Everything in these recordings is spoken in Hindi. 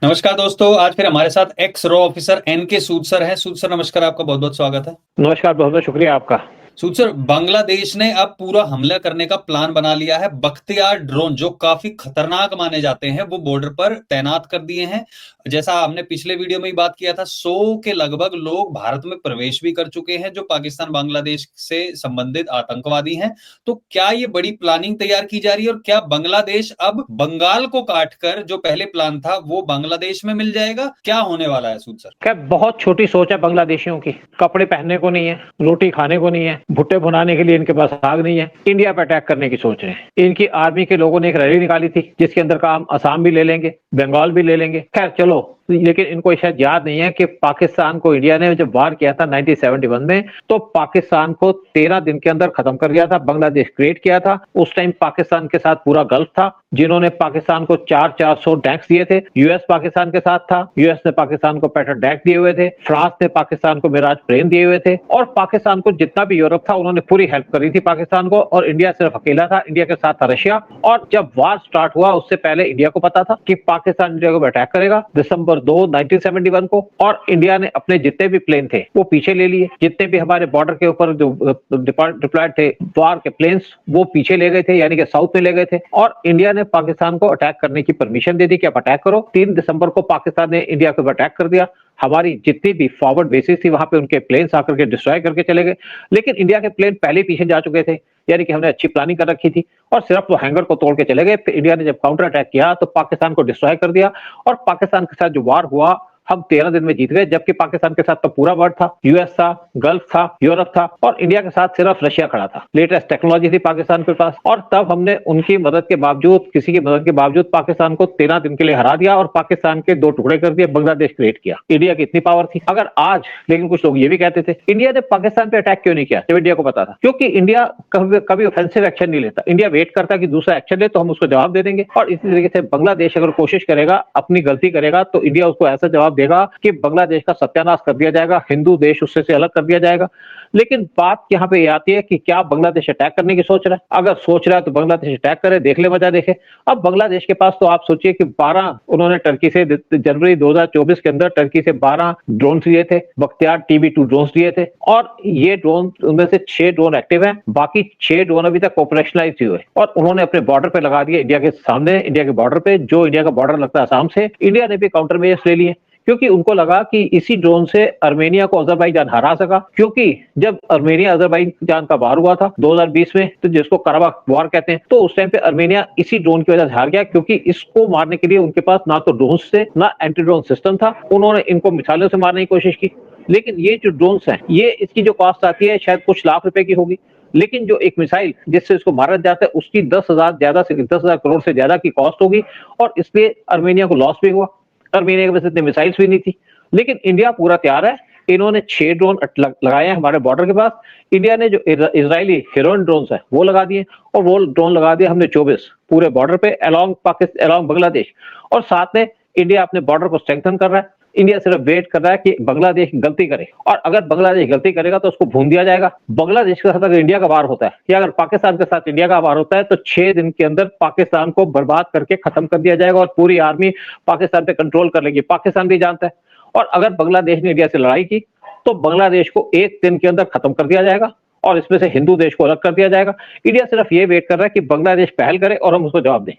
नमस्कार दोस्तों, आज फिर हमारे साथ एक्स रॉ ऑफिसर एन के सूद सर हैं। सूद सर नमस्कार, आपका बहुत बहुत स्वागत है। नमस्कार, बहुत बहुत शुक्रिया आपका। सूद सर, बांग्लादेश ने अब पूरा हमला करने का प्लान बना लिया है। बख्तियार ड्रोन जो काफी खतरनाक माने जाते हैं वो बॉर्डर पर तैनात कर दिए हैं। जैसा हमने पिछले वीडियो में ही बात किया था, 100 के लगभग लोग भारत में प्रवेश भी कर चुके हैं जो पाकिस्तान बांग्लादेश से संबंधित आतंकवादी हैं। तो क्या ये बड़ी प्लानिंग तैयार की जा रही है और क्या बांग्लादेश अब बंगाल को काटकर जो पहले प्लान था वो बांग्लादेश में मिल जाएगा? क्या होने वाला है सूद सर? क्या बहुत छोटी सोच है बांग्लादेशियों की। कपड़े पहनने को नहीं है, रोटी खाने को नहीं है, भुट्टे भुनाने के लिए इनके पास आग नहीं है, इंडिया पे अटैक करने की सोच रहे हैं। इनकी आर्मी के लोगों ने एक रैली निकाली थी जिसके अंदर का हम असम भी ले लेंगे, बंगाल भी ले लेंगे। खैर चलो, लेकिन इनको शायद याद नहीं है कि पाकिस्तान को इंडिया ने जब वार किया था 1971 में, तो पाकिस्तान को 13 दिन के अंदर खत्म कर दिया था। बांग्लादेश क्रिएट किया था। उस टाइम पाकिस्तान के साथ पूरा गल्फ था, जिन्होंने पाकिस्तान को 400 टैंक्स दिए थे। यूएस पाकिस्तान के साथ था, यूएस ने पाकिस्तान को पैट्रियट टैंक दिए हुए थे, फ्रांस ने पाकिस्तान को मिराज प्लेन दिए हुए थे, और पाकिस्तान को जितना भी यूरोप था उन्होंने पूरी हेल्प करी थी पाकिस्तान को। और इंडिया सिर्फ अकेला था, इंडिया के साथ था रशिया। और जब वार स्टार्ट हुआ उससे पहले इंडिया को पता था कि पाकिस्तान इंडिया को अटैक करेगा दिसंबर 2 1971 को, और इंडिया ने अपने जितने भी प्लेन थे वो पीछे ले लिए। जितने भी हमारे बॉर्डर के ऊपर जो डिप्लॉयड थे वार के प्लेन्स, वो पीछे ले गए थे, यानी कि साउथ में ले गए थे। और इंडिया ने पाकिस्तान को अटैक करने की परमिशन दे दी कि आप अटैक करो। 3 दिसंबर को पाकिस्तान ने इंडिया के ऊपर अटैक कर दिया। हमारी जितनी भी फॉरवर्ड बेसिस थी वहां पे उनके प्लेन्स आकर के डिस्ट्रॉय करके चले गए। लेकिन इंडिया के प्लेन पहले पीछे जा चुके थे, यानी कि हमने अच्छी प्लानिंग कर रखी थी, और सिर्फ वो हैंगर को तोड़ के चले गए। फिर इंडिया ने जब काउंटर अटैक किया तो पाकिस्तान को डिस्ट्रॉय कर दिया, और पाकिस्तान के साथ जो वार हुआ हम 13 दिन में जीत गए। जबकि पाकिस्तान के साथ तो पूरा वर्ल्ड था, यूएस था, गल्फ था, यूरोप था, और इंडिया के साथ सिर्फ रशिया खड़ा था। लेटेस्ट टेक्नोलॉजी थी पाकिस्तान के पास, और तब हमने उनकी मदद के बावजूद, किसी की मदद के बावजूद, पाकिस्तान को 13 दिन के लिए हरा दिया और पाकिस्तान के 2 टुकड़े कर दिए, बांग्लादेश क्रिएट किया। इंडिया की इतनी पावर थी। अगर आज, लेकिन कुछ लोग ये भी कहते थे इंडिया ने पाकिस्तान पे अटैक क्यों नहीं किया जब इंडिया को पता था? क्योंकि इंडिया कभी ऑफेंसिव एक्शन नहीं लेता। इंडिया वेट करता कि दूसरा एक्शन ले तो हम उसको जवाब दे देंगे। और इसी तरीके से बांग्लादेश अगर कोशिश करेगा, अपनी गलती करेगा, तो इंडिया उसको ऐसा जवाब देगा कि बांग्लादेश का सत्यानाश कर दिया जाएगा, हिंदू देश उससे से अलग कर दिया जाएगा। लेकिन बात यहाँ पे आती है कि क्या बांग्लादेश अटैक करने की सोच रहा है? अगर सोच रहा है तो बांग्लादेश अटैक करे, देख ले, मजा देखे। अब बांग्लादेश के पास तो आप सोचिए कि 12 उन्होंने टर्की से जनवरी 2024 के अंदर टर्की से 12 ड्रोन लिए थे, बख्तियार TB2 ड्रोन लिए थे, और ये ड्रोन, उनमें से 6 ड्रोन एक्टिव हैं, बाकी 6 ड्रोन अभी तक ऑपरेशनलाइज हुए, और उन्होंने अपने बॉर्डर पे लगा दिए, इंडिया के सामने, इंडिया के बॉर्डर पे, जो इंडिया का बॉर्डर लगता है आसाम से। इंडिया ने भी काउंटर मेजर्स ले लिए, क्योंकि उनको लगा कि इसी ड्रोन से अर्मेनिया को अजरबैजान हरा सका। क्योंकि जब अर्मेनिया अजरबैजान का वार हुआ था 2020 में, तो जिसको कराबाख वार कहते हैं, तो उस टाइम पे अर्मेनिया इसी ड्रोन की वजह से हार गया, क्योंकि इसको मारने के लिए उनके पास ना तो ड्रोन थे ना एंटी ड्रोन सिस्टम था। उन्होंने इनको मिसाइलों से मारने की कोशिश की। लेकिन ये जो ड्रोन्स हैं, ये इसकी जो कॉस्ट आती है शायद कुछ लाख रुपए की होगी, लेकिन जो एक मिसाइल जिससे इसको मारा जाता है उसकी 10,000 ज्यादा से 10,000 करोड़ से ज्यादा की कॉस्ट होगी, और इसलिए अर्मेनिया को लॉस भी हुआ। अर्मेनिया के पास इतने मिसाइल्स भी नहीं थी। लेकिन इंडिया पूरा तैयार है। इन्होंने 6 ड्रोन लगाए हैं हमारे बॉर्डर के पास। इंडिया ने जो इजरायली हेरोइन ड्रोन है वो लगा दिए, और वो ड्रोन लगा दिए हमने 24 पूरे बॉर्डर पे, अलोंग पाकिस्तान, अलोंग बांग्लादेश। और साथ में इंडिया अपने बॉर्डर को स्ट्रेंथन कर रहा है। इंडिया सिर्फ वेट कर रहा है कि बांग्लादेश गलती करे, और अगर बांग्लादेश गलती करेगा तो उसको भून दिया जाएगा। बांग्लादेश के साथ अगर इंडिया का वार होता है, या अगर पाकिस्तान के साथ इंडिया का वार होता है, तो 6 दिन के अंदर पाकिस्तान को बर्बाद करके खत्म कर दिया जाएगा, और पूरी आर्मी पाकिस्तान पे कंट्रोल कर लेगी। पाकिस्तान भी जानता है। और अगर बांग्लादेश ने इंडिया से लड़ाई की तो बांग्लादेश को 1 दिन के अंदर खत्म कर दिया जाएगा, और इसमें से हिंदू देश को अलग कर दिया जाएगा। इंडिया सिर्फ ये वेट कर रहा है कि बांग्लादेश पहल करे और हम उसको जवाब दें।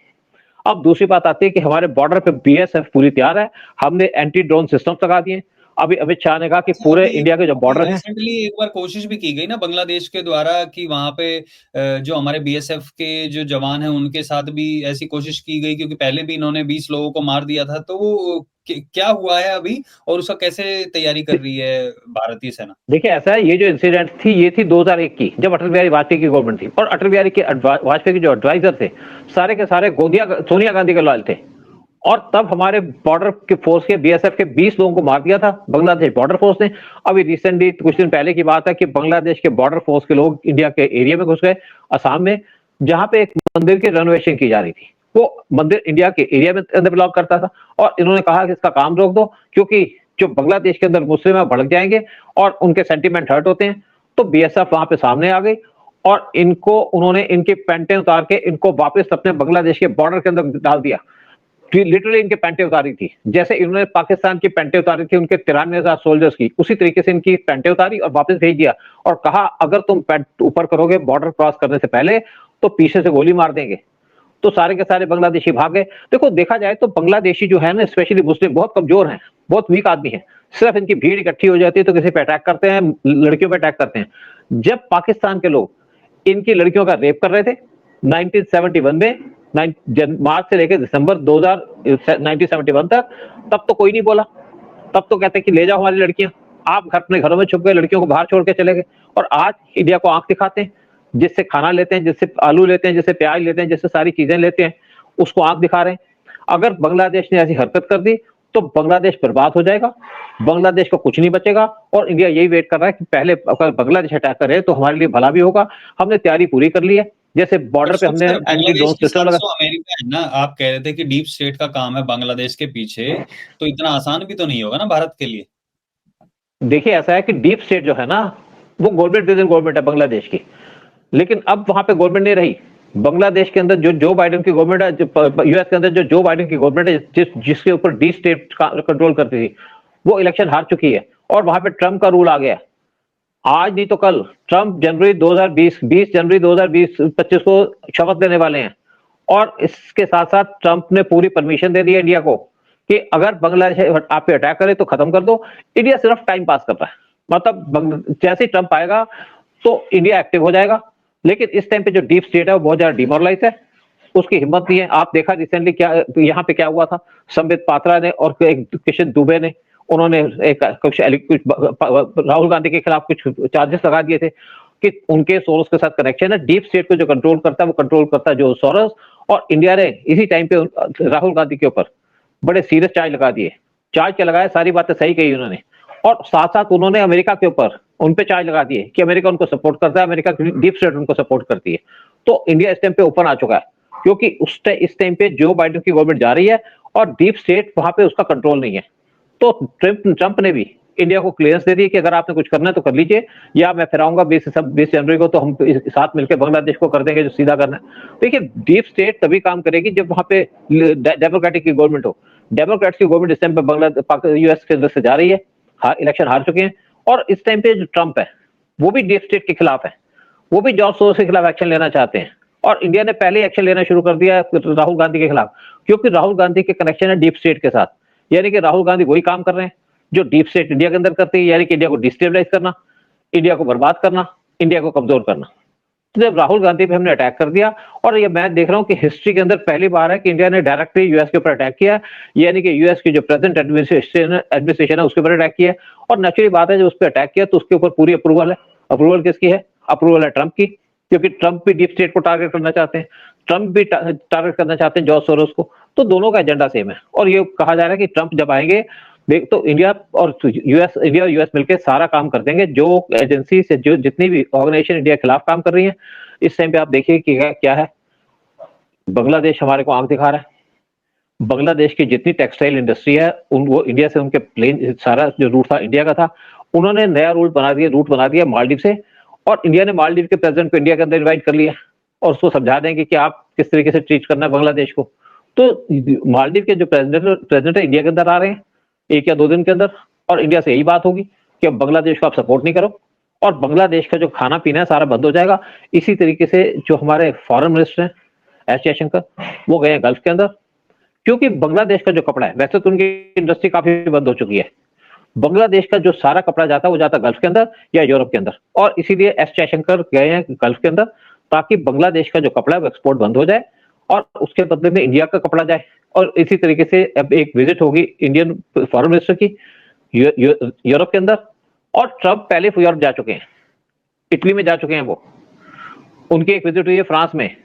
अब दूसरी बात आती है कि हमारे बॉर्डर पे BSF पूरी तैयार है। हमने एंटी ड्रोन सिस्टम लगा दिए। अभी अमित शाह ने कहा कि पूरे इंडिया के जो बॉर्डर है, रिसेंटली एक बार कोशिश भी की गई ना बांग्लादेश के द्वारा कि वहां पे जो हमारे BSF के जो जवान हैं उनके साथ भी ऐसी कोशिश की गई, क्योंकि पहले भी इन्होंने 20 लोगों को मार दिया था। तो वो क्या हुआ है अभी, और उसका कैसे तैयारी कर रही है भारतीय सेना? देखिए ऐसा है, ये जो इंसिडेंट थी ये थी 2001 की, जब अटल बिहारी वाजपेयी की गवर्नमेंट थी, और अटल बिहारी के वाजपेयी के जो एडवाइजर थे सारे के सारे सोनिया गांधी के लॉयल थे। और तब हमारे बॉर्डर के फोर्स के BSF के 20 लोगों को मार दिया था बांग्लादेश बॉर्डर फोर्स ने। अभी रिसेंटली कुछ दिन पहले की बात है कि बांग्लादेश के बॉर्डर फोर्स के लोग इंडिया के एरिया में घुस गए, असम में, जहां पे एक मंदिर की रेनोवेशन की जा रही थी। वो मंदिर इंडिया के एरिया में अंदर बिलोंग करता था, और इन्होंने कहा कि इसका काम रोक दो, क्योंकि जो बांग्लादेश के अंदर मुस्लिम है भड़क जाएंगे और उनके सेंटीमेंट हर्ट होते हैं। तो BSF वहां पे सामने आ गई, और इनको उन्होंने इनकी पैंटें उतार के इनको वापस अपने बांग्लादेश के बॉर्डर के अंदर डाल दिया। लिटरली इनके पैंटे उतारी थी। जैसे इन्होंने पाकिस्तान की पैंटे उतारी थी उनके 93,000 सोल्जर्स की, उसी तरीके से इनकी पैंटे उतारी और वापस भेज दिया और कहा अगर तुम पैंट ऊपर करोगे बॉर्डर क्रॉस करने से पहले तो पीछे से गोली मार देंगे। तो सारे के सारे बांग्लादेशी भाग गए। देखो देखा जाए तो बांग्लादेशी जो है ना, स्पेशली मुस्लिम, बहुत कमजोर हैं, बहुत वीक आदमी है। सिर्फ इनकी भीड़ इकट्ठी हो जाती है तो किसी पे अटैक करते हैं, लड़कियों पे अटैक करते हैं। जब पाकिस्तान के लोग इनकी लड़कियों का रेप कर रहे थे 1971 में, मार्च से लेकर दिसंबर 1971 तक, तब तो कोई नहीं बोला। तब तो कहते कि ले जाओ हमारी लड़कियां। आप अपने घरों में छुप गए, लड़कियों को बाहर छोड़ के चले गए। और आज इंडिया को आंख दिखाते हैं, जिससे खाना लेते हैं, जिससे आलू लेते हैं, जिससे प्याज लेते हैं, जिससे सारी चीजें लेते हैं, उसको आंख दिखा रहे हैं। अगर बांग्लादेश ने ऐसी हरकत कर दी तो बांग्लादेश बर्बाद हो जाएगा, बांग्लादेश को कुछ नहीं बचेगा। और इंडिया यही वेट कर रहा है कि पहले अगर बांग्लादेश अटैक करे तो हमारे लिए भला भी होगा। हमने तैयारी पूरी कर ली है, जैसे बॉर्डर पे हमने एंटी बांग्लादेश ड्रोन के सिस्टम साथ लगा। तो अमेरिका है ना, आप कह रहे थे कि डीप स्टेट का काम है बांग्लादेश के पीछे, तो इतना आसान भी तो नहीं होगा ना भारत के लिए। देखिए ऐसा है कि डीप स्टेट जो है ना, वो गवर्नमेंट विद इन गवर्नमेंट है बांग्लादेश की, लेकिन अब वहां पे गवर्नमेंट नहीं रही। बांग्लादेश के अंदर जो जो बाइडेन की गवर्नमेंट है, यूएस के अंदर जो जो बाइडेन की गवर्नमेंट है, जिसके ऊपर डीप स्टेट कंट्रोल करती थी, वो इलेक्शन हार चुकी है और वहां पे ट्रंप का रूल आ गया है। आज नहीं तो कल ट्रंप जनवरी 2020 20 जनवरी 2020-25 को शपथ लेने वाले हैं। और इसके साथ साथ ट्रंप ने पूरी परमिशन दे दी है इंडिया को कि अगर बांग्लादेश आप पे अटैक करे तो खत्म कर दो। इंडिया सिर्फ टाइम पास कर रहा है, मतलब जैसे ही ट्रंप आएगा तो इंडिया एक्टिव हो जाएगा। लेकिन इस टाइम पे जो डीप स्टेट है वो बहुत ज्यादा डिमोरलाइज है, उसकी हिम्मत नहीं है। आप देखा रिसेंटली क्या यहाँ पे क्या हुआ था, संबित पात्रा ने और एक किशन दुबे ने, उन्होंने एक कुछ राहुल गांधी के खिलाफ कुछ चार्जेस लगा दिए थे कि उनके सोर्स के साथ कनेक्शन है। डीप स्टेट को जो कंट्रोल करता है वो कंट्रोल करता है जो सोरस। और इंडिया ने इसी टाइम पे राहुल गांधी के ऊपर बड़े सीरियस चार्ज लगा दिए। चार्ज क्या लगाया, सारी बातें सही कही उन्होंने। और साथ साथ उन्होंने अमेरिका के ऊपर उन पे चार्ज लगा दिए कि अमेरिका उनको सपोर्ट करता है, अमेरिका डीप स्टेट उनको सपोर्ट करती है। तो इंडिया इस टाइम पे ओपन आ चुका है, क्योंकि इस टाइम पे जो बाइडेन की गवर्नमेंट जा रही है और डीप स्टेट वहां पे उसका कंट्रोल नहीं है। तो ट्रंप ने भी इंडिया को क्लियरेंस दे दी कि अगर आपने कुछ करना है तो कर लीजिए, या मैं फिर आऊंगा 20 जनवरी को, तो हम साथ मिलकर बांग्लादेश को कर देंगे जो सीधा करना है। देखिए डीप स्टेट तभी काम करेगी जब वहां पे डेमोक्रेटिक की गवर्नमेंट हो। डेमोक्रेट्स की गवर्नमेंट इस टाइम पे बांग्लादेश यूएस के अंदर से जा रही है, इलेक्शन हार चुके हैं। और इस टाइम पे जो ट्रंप है वो भी डीप स्टेट के खिलाफ है, वो भी जॉर्ज सोरोस के खिलाफ एक्शन लेना चाहते हैं। और इंडिया ने पहले एक्शन लेना शुरू कर दिया राहुल गांधी के खिलाफ, क्योंकि राहुल गांधी के कनेक्शन है डीप स्टेट के साथ। यानी कि राहुल गांधी वही काम कर रहे हैं जो डीप स्टेट इंडिया के अंदर करती है, यानी कि इंडिया को डिस्टेबलाइज करना, इंडिया को बर्बाद करना, इंडिया को कमजोर करना। तो जब राहुल गांधी पे हमने अटैक कर दिया, और ये मैं देख रहा हूँ कि हिस्ट्री के अंदर पहली बार है कि इंडिया ने डायरेक्टली यूएस के ऊपर अटैक किया, यानी कि यूएस की जो प्रेजेंट एडमिनिस्ट्रेशन है उसके ऊपर अटैक किया। और नेचुरली बात है जब उस पर अटैक किया तो उसके ऊपर पूरी अप्रूवल है। अप्रूवल किसकी है? अप्रूवल है ट्रंप की, क्योंकि ट्रंप भी डीप स्टेट को टारगेट करना चाहते हैं, ट्रंप भी टारगेट करना चाहते हैं जॉर्ज सोरोस को। तो दोनों का एजेंडा सेम है। और ये कहा जा रहा है कि ट्रंप जब आएंगे देख तो इंडिया और यूएस मिलकर सारा काम कर देंगे। जो एजेंसी से जो जितनी भी ऑर्गेनाइजेशन इंडिया के खिलाफ काम कर रही है, इस टाइम पे आप देखिए कि क्या है। बांग्लादेश हमारे को आंख दिखा रहा है। बांग्लादेश की जितनी टेक्सटाइल इंडस्ट्री है वो इंडिया से उनके प्लेन सारा जो रूट था इंडिया का था, उन्होंने नया रूट बना दिया मालदीव से। और इंडिया ने मालदीव के प्रेसिडेंट को इंडिया के अंदर इन्वाइट कर लिया और उसको समझा देंगे कि आप किस तरीके से ट्रीट करना है बांग्लादेश को। तो मालदीव के जो प्रेसिडेंट है इंडिया के अंदर आ रहे हैं 1 या 2 दिन के अंदर, और इंडिया से यही बात होगी कि अब बांग्लादेश को आप सपोर्ट नहीं करो और बांग्लादेश का जो खाना पीना है सारा बंद हो जाएगा। इसी तरीके से जो हमारे फॉरेन मिनिस्टर हैं एस जयशंकर, वो गए गल्फ के अंदर, क्योंकि बांग्लादेश का जो कपड़ा है, वैसे तो उनकी इंडस्ट्री काफी बंद हो चुकी है, बांग्लादेश का जो सारा कपड़ा जाता है वो जाता है गल्फ के अंदर या यूरोप के अंदर। और इसीलिए एस जयशंकर गए हैं गल्फ के अंदर ताकि बांग्लादेश का जो कपड़ा है वो एक्सपोर्ट बंद हो जाए और उसके बदले में इंडिया का कपड़ा जाए। और इसी तरीके से अब एक विजिट होगी इंडियन फॉरेन मिनिस्टर की यूरोप के अंदर। और ट्रंप पहले यूरोप जा चुके हैं, इटली में जा चुके हैं, वो उनकी एक विजिट हुई है फ्रांस में,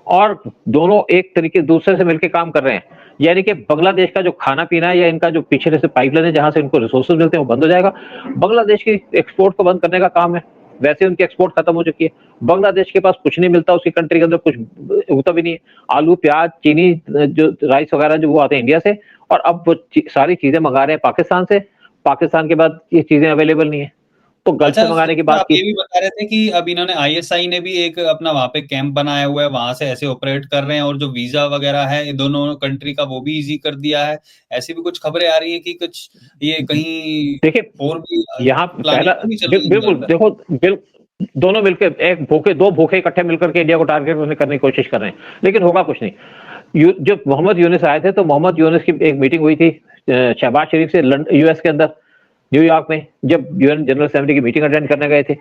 और दोनों एक तरीके दूसरे से मिलकर काम कर रहे हैं। यानी कि बांग्लादेश का जो खाना पीना है या इनका जो पिछले से पाइपलाइन है जहां से इनको रिसोर्सेज मिलते हैं वो बंद हो जाएगा। बांग्लादेश की एक्सपोर्ट को बंद करने का काम है, वैसे उनकी एक्सपोर्ट खत्म हो चुकी है। बांग्लादेश के पास कुछ नहीं मिलता, उसकी कंट्री के अंदर कुछ उगता भी नहीं है। आलू प्याज चीनी जो राइस वगैरह जो वो आते हैं इंडिया से, और अब वो सारी चीजें मंगा रहे हैं पाकिस्तान से। पाकिस्तान के बाद ये चीजें अवेलेबल नहीं है। तो गल्फ अच्छा, से मंगाने की सर, बात आप की। ये भी बता रहे थे कि अब इन्होंने आईएसआई ने भी एक अपना वहां पे कैंप बनाया हुआ है, वहां से ऐसे ऑपरेट कर रहे हैं, और जो वीजा वगैरह है ये दोनों कंट्री का वो भी इजी कर दिया है। ऐसी भी कुछ खबरें आ रही हैं कि कुछ ये कहीं देखिए, और भी यहाँ प्लानिंग पहला तो नहीं चल रही इनके बिल्कुल अंदर? देखो, दोनों मिलकर एक भूखे, दो भूखे इकट्ठे मिलकर के इंडिया को टारगेट करने की कोशिश कर रहे हैं, लेकिन होगा कुछ नहीं। जब मोहम्मद यूनिस आए थे तो मोहम्मद यूनिस की एक मीटिंग हुई थी शहबाज शरीफ से यूएस के अंदर, न्यूयॉर्क में, जब यूएन जनरल असेंबली की मीटिंग अटेंड करने गए थे।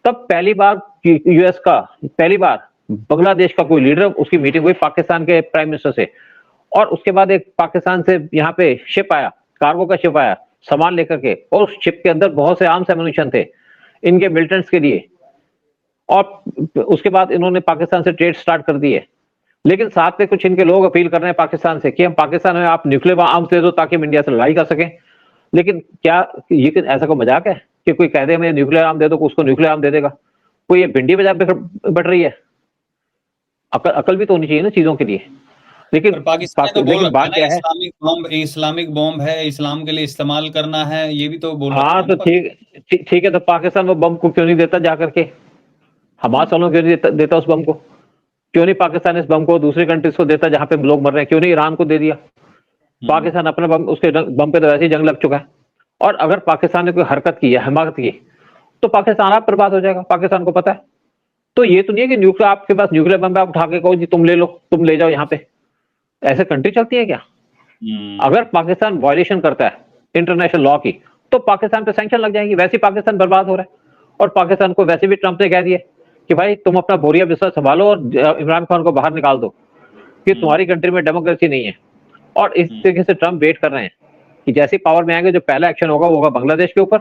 तब पहली बार यूएस का, पहली बार बांग्लादेश का कोई लीडर, उसकी मीटिंग हुई पाकिस्तान के प्राइम मिनिस्टर से। और उसके बाद एक पाकिस्तान से यहाँ पे शिप आया, कार्गो का शिप आया सामान लेकर के, और उस शिप के अंदर बहुत से आर्म्स एम्युनिशन थे इनके मिलिटेंट्स के लिए। और उसके बाद इन्होंने पाकिस्तान से ट्रेड स्टार्ट कर दी है। लेकिन साथ में कुछ इनके लोग अपील कर रहे हैं पाकिस्तान से कि हम पाकिस्तान में आप न्यूक्लियर आर्म्स दे दो ताकि हम इंडिया से लड़ाई कर सकें। लेकिन क्या ये ऐसा कोई मजाक है कि कोई कह दे मैं न्यूक्लियर आर्म दे दो, उसको न्यूक्लियर आर्म दे देगा? कोई ये भिंडी बजा बैठ रही है? अकल अकल भी तो होनी चाहिए ना चीजों के लिए। लेकिन पर पाकिस्तान ने तो बोल लेकिन रखा है बात ना, क्या है, इस्लामिक बॉम्ब है, इस्लाम के लिए इस्तेमाल करना है, ये भी तो बोल रखा हाँ है तो ना ठीक है, तो पाकिस्तान वो बम को क्यों नहीं देता जा करके? हमास वालों क्यों नहीं देता उस बम को? क्यों नहीं पाकिस्तान इस बम को दूसरी कंट्रीज को देता जहां पे लोग मर रहे हैं? क्यों नहीं ईरान को दे दिया? हम्म, पाकिस्तान अपना बम, उसके बम पे तो वैसे ही जंग लग चुका है। और अगर पाकिस्तान ने कोई हरकत की है, हिमाकत की, तो पाकिस्तान आप बर्बाद हो जाएगा, पाकिस्तान को पता है। तो ये तो नहीं है कि न्यूक्लियर, आपके पास न्यूक्लियर बम है, आप उठा के कहो जी तुम ले लो, तुम ले जाओ यहाँ पे। ऐसे कंट्री चलती है क्या? हम्म, अगर पाकिस्तान वायलेशन करता है इंटरनेशनल लॉ की, तो पाकिस्तान पे सैंक्शन लग जाएंगी। वैसे ही पाकिस्तान बर्बाद हो रहा है। और पाकिस्तान को वैसे भी ट्रंप ने कह दिया कि भाई तुम अपना बोरिया बिस्तर संभालो और इमरान खान को बाहर निकाल दो, कि हम्म, तुम्हारी कंट्री में डेमोक्रेसी नहीं है। और इस हम्म, तरीके से ट्रंप वेट कर रहे हैं कि जैसे ही पावर में आएंगे, जो पहला एक्शन होगा वो होगा बांग्लादेश के ऊपर।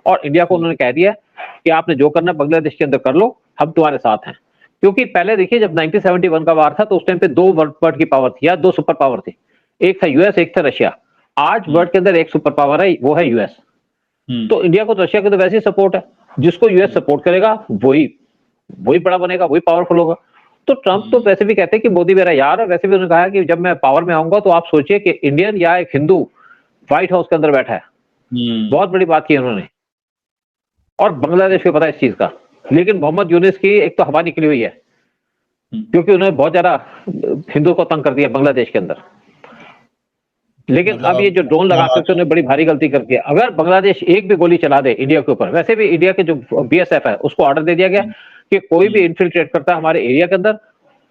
और इंडिया को हम्म, उन्होंने कह दिया कि आपने जो करना बांग्लादेश के अंदर कर लो, हम तुम्हारे साथ हैं। क्योंकि पहले देखिए, जब 1971 का वार था तो उस टाइम पे दो वर्ल्ड की पावर थी, या दो सुपर पावर थी, एक था यूएस, एक था रशिया। आज हम्म, वर्ल्ड के अंदर एक सुपर पावर है, वो है यूएस। हम्म, तो इंडिया को तो रशिया की तो वैसे ही सपोर्ट है। जिसको यूएस सपोर्ट करेगा वही वही बड़ा बनेगा, वही पावरफुल होगा। तो ट्रंप तो हम्म, वैसे भी कहते हैं कि मोदी मेरा यार है। वैसे भी उन्होंने कहा कि जब मैं पावर में आऊंगा तो आप सोचिए कि इंडियन या एक हिंदू व्हाइट हाउस के अंदर बैठा है। हम्म, बहुत बड़ी बात की उन्होंने। और बांग्लादेश को पता है इस चीज का। लेकिन मोहम्मद यूनिस की एक तो हवा निकली हुई है, हम्म। क्योंकि उन्होंने बहुत ज्यादा हिंदू को तंग कर दिया बांग्लादेश के अंदर। लेकिन मतलब अब ये अब जो ड्रोन क्या लगा बात करके उन्होंने बड़ी भारी गलती कर दी है। अगर बांग्लादेश एक भी गोली चला दे इंडिया के ऊपर, वैसे भी इंडिया के जो बीएसएफ है उसको ऑर्डर दे दिया गया है? कि कोई भी हम्म, इन्फिल्ट्रेट करता है हमारे एरिया के अंदर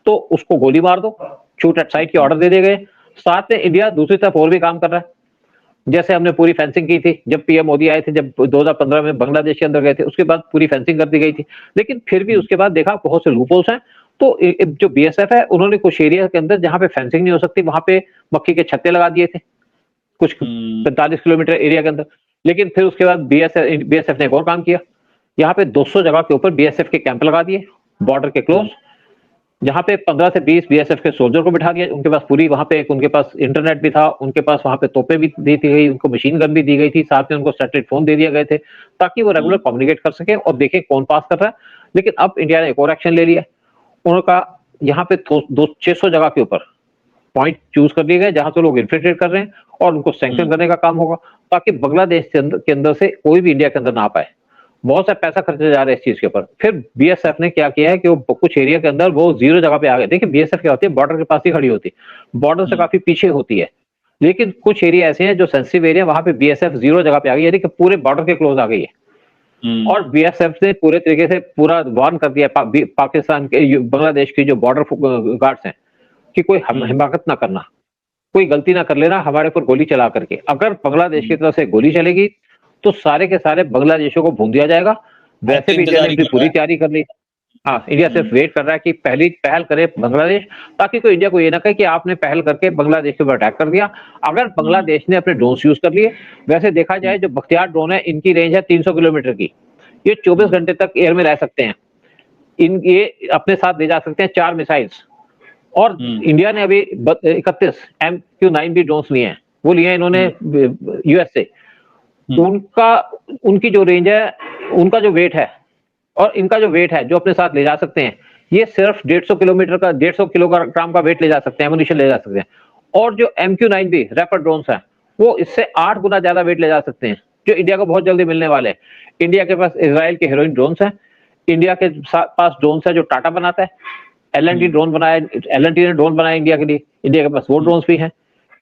तो उसको गोली मार दो, शूट एट साइट के हम्म, ऑर्डर दे दिए गए। साथ में इंडिया दूसरी तरफ और भी काम कर रहा है। जैसे हमने पूरी फेंसिंग की थी जब पीएम मोदी आए थे, जब 2015 में बांग्लादेश के अंदर गए थे, उसके बाद पूरी फेंसिंग कर दी गई थी। लेकिन फिर भी हम्म, उसके बाद देखा बहुत से लूपहोल्स हैं। तो जो बीएसएफ है उन्होंने कुछ एरिया के अंदर जहां पे फेंसिंग नहीं हो सकती वहां पे मक्खी के छत्ते लगा दिए थे, कुछ हम्म, 45 किलोमीटर एरिया के अंदर। लेकिन फिर उसके बाद बीएसएफ ने एक और काम किया। यहाँ पे 200 जगह के ऊपर बीएसएफ के कैंप लगा दिए बॉर्डर के क्लोज, हम्म, जहां पे 15 से 20 बीएसएफ के सोल्जर को बिठा दिया। उनके पास पूरी वहां पे उनके पास इंटरनेट भी था, उनके पास वहां पे तोपे भी दी थी गई, उनको मशीन गन भी दी गई थी, साथ में उनको सैटेलाइट फोन दे दिए गए थे ताकि वो रेगुलर हम्म, कम्युनिकेट कर सके और देखे कौन पास कर रहा है। लेकिन अब इंडिया ने एक और एक्शन ले लिया। उन्होंने कहा यहाँ पे 600 जगह के ऊपर पॉइंट चूज कर लिए गए जहां से लोग इन्फिल्ट्रेट कर रहे हैं, और उनको सैंक्शन हम्म, करने का काम होगा ताकि बांग्लादेश के अंदर से कोई भी इंडिया के अंदर ना आ पाए। बहुत सा पैसा खर्चा जा रहा है इस चीज के ऊपर। फिर बीएसएफ ने क्या किया है कि वो कुछ एरिया के अंदर वो जीरो जगह पे आ गए। देखिए बीएसएफ क्या होती है, बॉर्डर के पास ही खड़ी होती है, बॉर्डर से हम्म, काफी पीछे होती है। लेकिन कुछ एरिया ऐसे हैं जो सेंसिटिव एरिया, वहां पे बीएसएफ जीरो जगह पे आ गई, यानी कि पूरे बॉर्डर के क्लोज आ गई है। हम्म, और बीएसएफ ने पूरे तरीके से पूरा वार्न कर दिया पाकिस्तान के, बांग्लादेश की जो बॉर्डर गार्ड्स हैं, कि कोई हम्म, हिमाकत ना करना, कोई गलती ना कर लेना हमारे ऊपर गोली चला करके। अगर बांग्लादेश की हम्म। तरफ से गोली चलेगी तो सारे के सारे बांग्लादेशियों को भून दिया जाएगा। अब वैसे तो भी इंडिया ने इंतजार ही अपनी कर रहा पूरी है। तैयारी कर ली। हाँ, इंडिया सिर्फ हम्म, वेट कर रहा है कि पहली पहल करे बांग्लादेश, ताकि कोई इंडिया को ये ना कहे कि आपने पहल करके बांग्लादेश के ऊपर अटैक कर दिया। अगर हम्म, बांग्लादेश ने अपने ड्रोन यूज कर लिए, वैसे देखा हम्म, जाए जो बख्तियार ड्रोन है इनकी रेंज है 300 किलोमीटर की। ये 24 हम्म, घंटे तक एयर में रह सकते हैं। ये अपने साथ ले जा सकते हैं 4 मिसाइल्स। और हम्म, इंडिया ने अभी 31 MQ-9 भी ड्रोन लिए हैं, वो लिए हैं इन्होंने हम्म, यूएस से। हम्म, उनका उनकी जो रेंज है, उनका जो वेट है और इनका जो वेट है जो अपने साथ ले जा सकते हैं, ये सिर्फ 150 किलोमीटर का, 150 किलोग्राम का वेट ले जा सकते हैं, एमुनिशन ले जा सकते हैं। और जो MQ-9 भी रैपिड ड्रोन है, वो इससे 8 गुना ज्यादा वेट ले जा सकते हैं। जो इंडिया को बहुत जल्दी मिलने वाले हैं। इंडिया के पास इजराइल के हेरोइन ड्रोन्स हैं, इंडिया के पास ड्रोन्स है जो टाटा बनाता है, एल&टी ड्रोन बनाया, एल&टी ने ड्रोन बनाया इंडिया के लिए, इंडिया के पास वो ड्रोन्स भी हैं।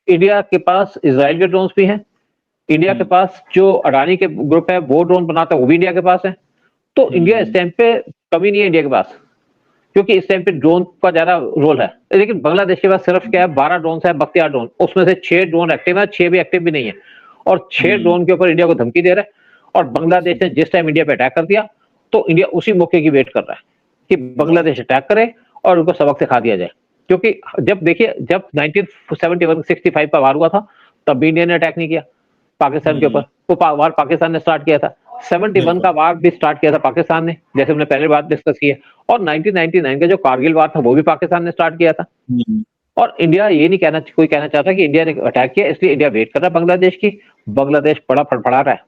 इंडिया के पास इजराइल के ड्रोन्स भी हैं, इंडिया के पास जो अडानी के ग्रुप है वो ड्रोन बनाता है वो भी इंडिया के पास है। तो इंडिया इस टाइम पे कमी नहीं है इंडिया के पास, क्योंकि इस टाइम पे ड्रोन का ज्यादा रोल है। लेकिन बांग्लादेश के पास सिर्फ क्या है, 12 ड्रोन है, बख्तियार ड्रोन, उसमें से 6 ड्रोन एक्टिव है, 6 भी एक्टिव भी नहीं है, और 6 ड्रोन के ऊपर इंडिया को धमकी दे रहा है। और बांग्लादेश ने जिस टाइम इंडिया पे अटैक कर दिया तो इंडिया उसी मौके की वेट कर रहा है कि बांग्लादेश अटैक करे और उनको सबक सिखा दिया जाए। क्योंकि जब देखिए, जब 1971-65 का वार हुआ था तब भी इंडिया ने अटैक नहीं किया पाकिस्तान के ऊपर, वो वार पाकिस्तान ने स्टार्ट किया था। 71 का वार भी स्टार्ट किया था पाकिस्तान ने, जैसे हमने पहले बात डिस्कस की है। और 1999 का जो कारगिल वार था वो भी पाकिस्तान ने स्टार्ट किया था। और इंडिया ये नहीं कोई कहना चाहता कि इंडिया ने अटैक किया, इसलिए इंडिया वेट कर रहा है बांग्लादेश की। बांग्लादेश बड़ा फड़फड़ा रहा है,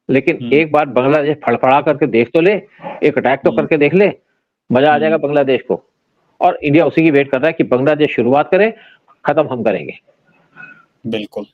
लेकिन एक बार बांग्लादेश फड़फड़ा करके देख तो ले, एक अटैक तो करके देख ले, मजा आ जाएगा बांग्लादेश को। और इंडिया उसी की वेट कर रहा है कि बांग्लादेश शुरुआत करे, खत्म हम करेंगे। बिल्कुल,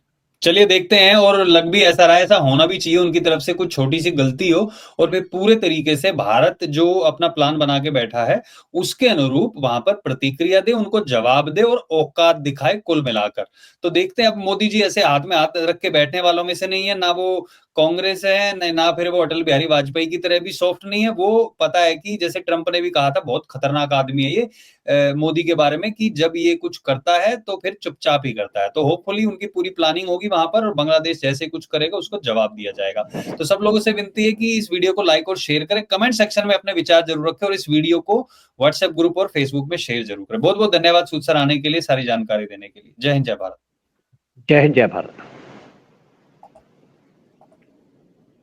चलिए देखते हैं। और लग भी ऐसा रहा है, ऐसा होना भी चाहिए, उनकी तरफ से कुछ छोटी सी गलती हो और फिर पूरे तरीके से भारत जो अपना प्लान बना के बैठा है उसके अनुरूप वहां पर प्रतिक्रिया दे, उनको जवाब दे और औकात दिखाए कुल मिलाकर। तो देखते हैं। अब मोदी जी ऐसे हाथ में हाथ रख के बैठने वालों में से नहीं है, ना वो कांग्रेस है, ना फिर वो अटल बिहारी वाजपेयी की तरह भी सॉफ्ट नहीं है। वो पता है कि जैसे ट्रंप ने भी कहा था, बहुत खतरनाक आदमी है ये मोदी के बारे में, कि जब ये कुछ करता है तो फिर चुपचाप ही करता है। तो होपफुली उनकी पूरी प्लानिंग होगी वहां पर, और बांग्लादेश जैसे कुछ करेगा उसको जवाब दिया जाएगा। तो सब लोगों से विनती है कि इस वीडियो को लाइक और शेयर करें, कमेंट सेक्शन में अपने विचार जरूर रखें, और इस वीडियो को व्हाट्सएप ग्रुप और फेसबुक में शेयर जरूर करें। बहुत बहुत धन्यवाद सूद सर आने के लिए, सारी जानकारी देने के लिए। जय हिंद, जय भारत। जय हिंद, जय भारत।